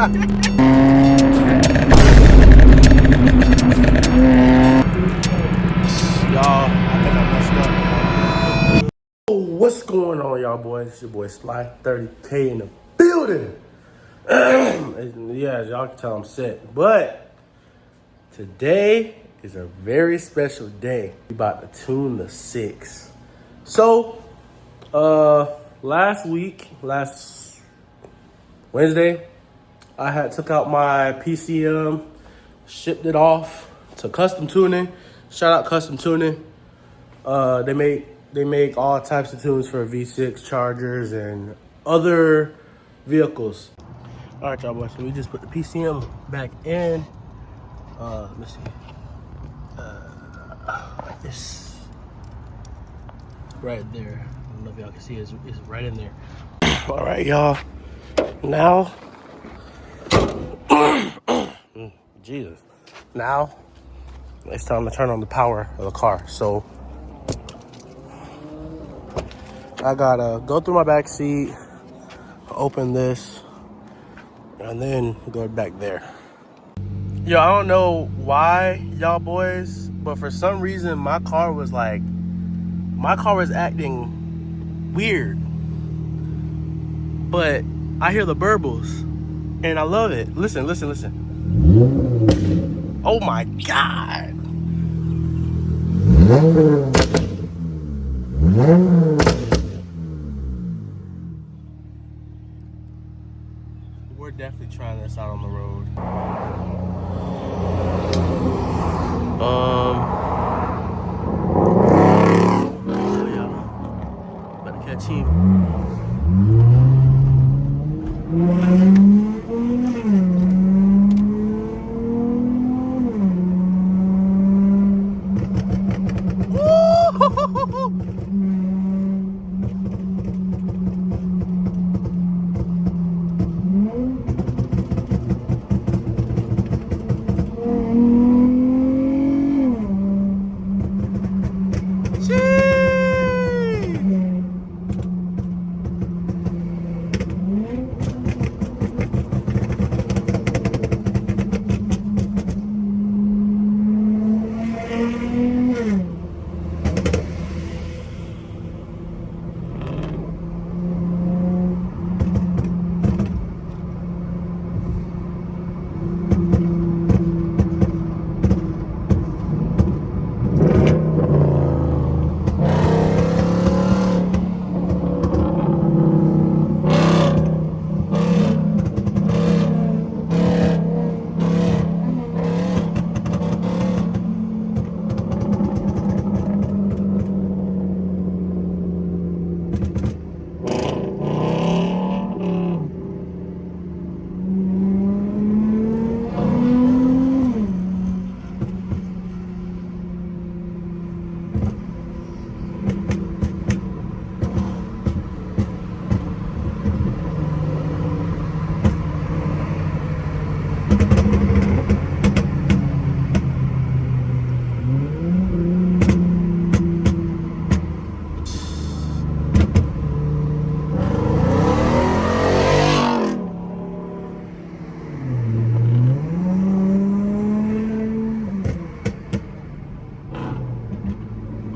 Y'all, I think I messed up. Oh, what's going on, y'all boys? It's your boy Sly 30K in the building. Yeah, as y'all can tell, I'm sick. But today is a very special day. We about to tune the 6. So, last Wednesday, I took out my PCM, shipped it off to Custom Tuning. Shout out Custom Tuning. They make all types of tunes for V6 Chargers and other vehicles. All right, y'all boys. So we just put the PCM back in. Let me see. Like this, right there. I don't know if y'all can see it. It's right in there. All right, y'all. Now, Jesus. Now it's time to turn on the power of the car. So I gotta go through my back seat, open this, and then go back there. Yo, I don't know why, y'all boys, but for some reason my car was acting weird. But I hear the burbles and I love it. Listen. Oh my God. We're definitely trying this out on the road. Oh yeah. Better catch him.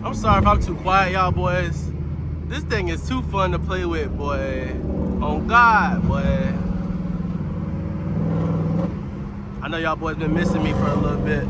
I'm sorry if I'm too quiet, y'all boys. This thing is too fun to play with, boy. On God, boy. I know y'all boys been missing me for a little bit.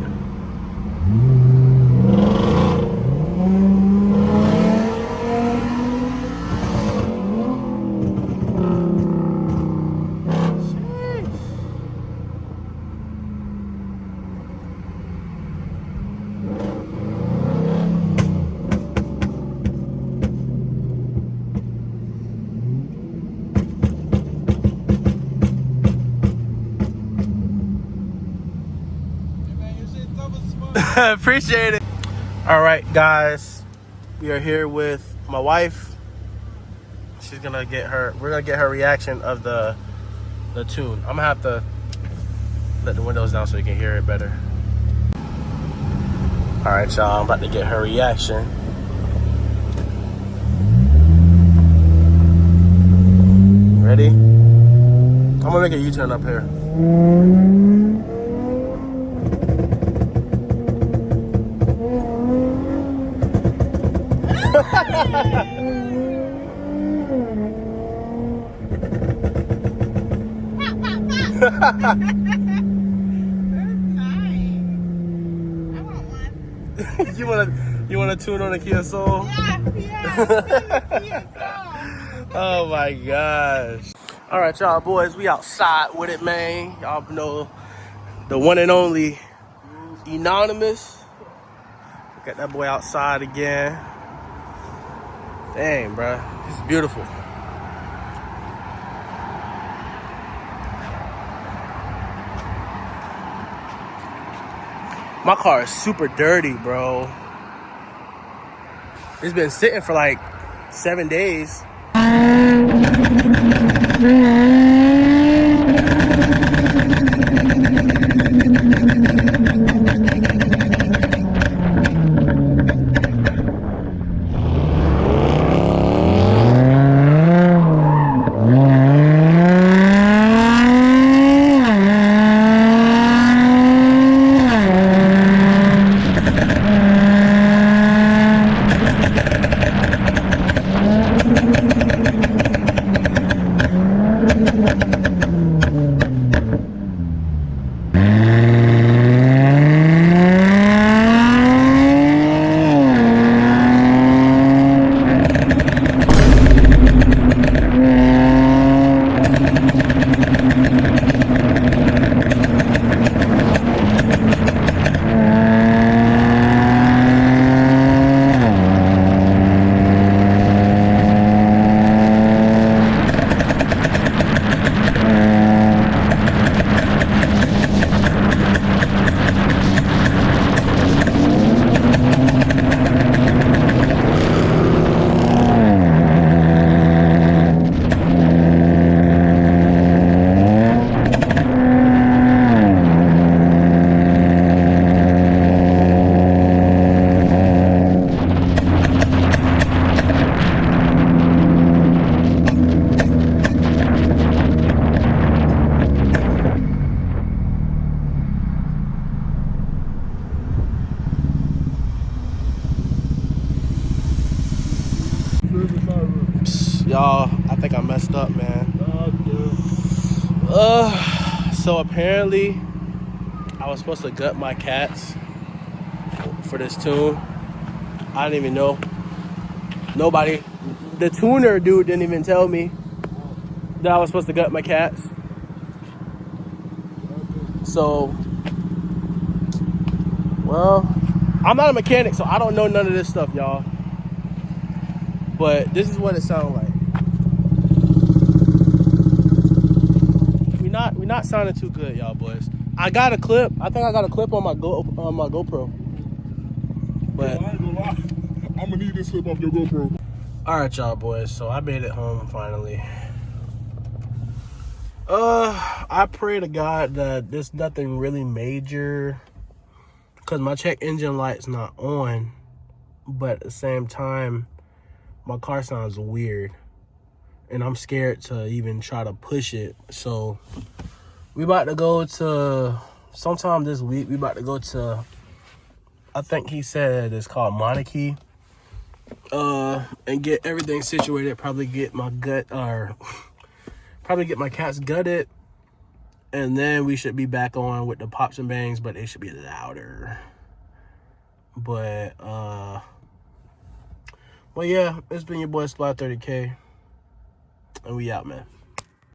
Appreciate it. All right, guys, we are here with my wife. We're gonna get her reaction of the tune. I'm gonna have to let the windows down so you can hear it better. All right, y'all, I'm about to get her reaction. Ready? I'm gonna make a U-turn up here. You wanna tune on a Kia Soul? Yeah. Oh my gosh. All right, y'all boys, we outside with it, man. Y'all know the one and only Anonymous. Got that boy outside again. Dang, bro, it's beautiful. My car is super dirty, bro. It's been sitting for like 7 days. Y'all, I think I messed up, man. So apparently I was supposed to gut my cats for this tune. I didn't even know. Nobody, the tuner dude didn't even tell me that I was supposed to gut my cats. So, well, I'm not a mechanic, so I don't know none of this stuff, y'all. But this is what it sounds like. We're not sounding too good, y'all boys. I got a clip. I think I got a clip on my GoPro. But I ain't gonna lie. I'm gonna need this clip off your GoPro. all right, y'all boys. So I made it home finally. I pray to God that there's nothing really major, cause my check engine light's not on, but at the same time, my car sounds weird, and I'm scared to even try to push it. So we about to go to sometime this week. We about to go to, I think he said it's called Monarchy, and get everything situated. Probably get my cats gutted, and then we should be back on with the pops and bangs, but it should be louder. But well, yeah, it's been your boy Splat 30K, and we out, man.